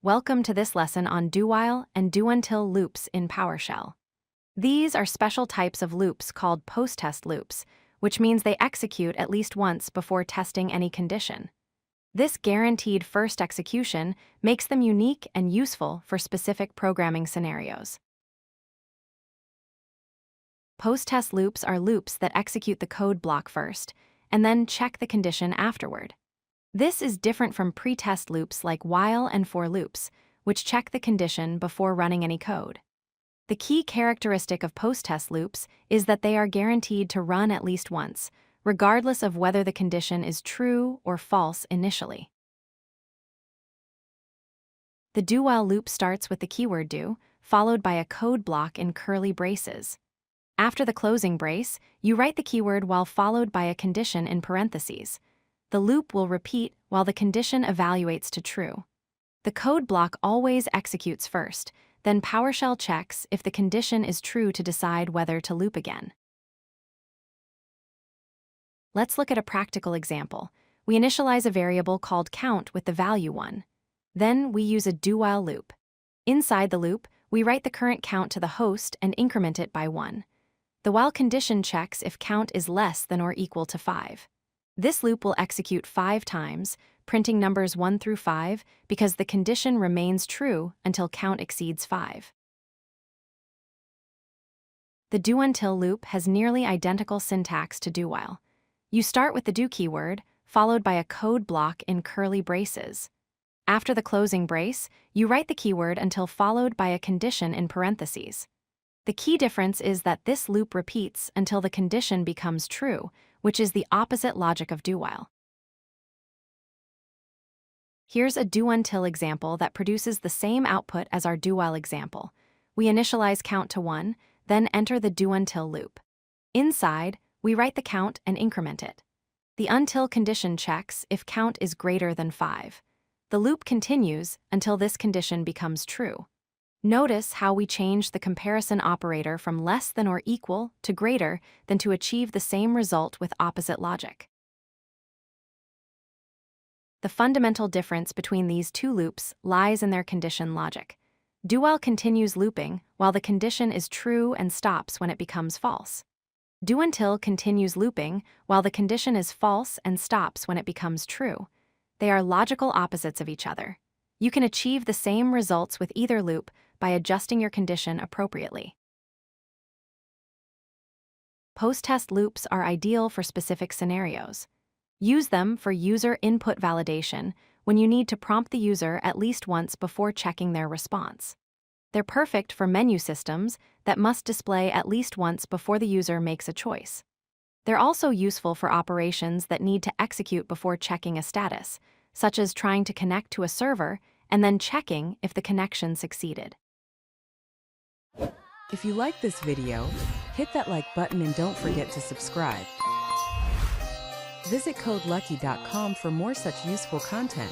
Welcome to this lesson on do-while and do-until loops in PowerShell. These are special types of loops called post-test loops, which means they execute at least once before testing any condition. This guaranteed first execution makes them unique and useful for specific programming scenarios. Post-test loops are loops that execute the code block first, and then check the condition afterward. This is different from pre-test loops like while and for loops, which check the condition before running any code. The key characteristic of post-test loops is that they are guaranteed to run at least once, regardless of whether the condition is true or false initially. The do-while loop starts with the keyword do, followed by a code block in curly braces. After the closing brace, you write the keyword while followed by a condition in parentheses. The loop will repeat while the condition evaluates to true. The code block always executes first, then PowerShell checks if the condition is true to decide whether to loop again. Let's look at a practical example. We initialize a variable called count with the value 1. Then we use a do-while loop. Inside the loop, we write the current count to the host and increment it by 1. The while condition checks if count is less than or equal to 5. This loop will execute 5 times, printing numbers 1 through 5 because the condition remains true until count exceeds 5. The do-until loop has nearly identical syntax to do-while. You start with the do keyword, followed by a code block in curly braces. After the closing brace, you write the keyword until followed by a condition in parentheses. The key difference is that this loop repeats until the condition becomes true, which is the opposite logic of do-while. Here's a do-until example that produces the same output as our do-while example. We initialize count to 1, then enter the do-until loop. Inside, we write the count and increment it. The until condition checks if count is greater than 5. The loop continues until this condition becomes true. Notice how we change the comparison operator from less than or equal to greater than to achieve the same result with opposite logic. The fundamental difference between these two loops lies in their condition logic. Do-while continues looping while the condition is true and stops when it becomes false. Do-until continues looping while the condition is false and stops when it becomes true. They are logical opposites of each other. You can achieve the same results with either loop by adjusting your condition appropriately. Post-test loops are ideal for specific scenarios. Use them for user input validation when you need to prompt the user at least once before checking their response. They're perfect for menu systems that must display at least once before the user makes a choice. They're also useful for operations that need to execute before checking a status, such as trying to connect to a server and then checking if the connection succeeded. If you like this video, hit that like button and don't forget to subscribe. Visit codelucky.com for more such useful content.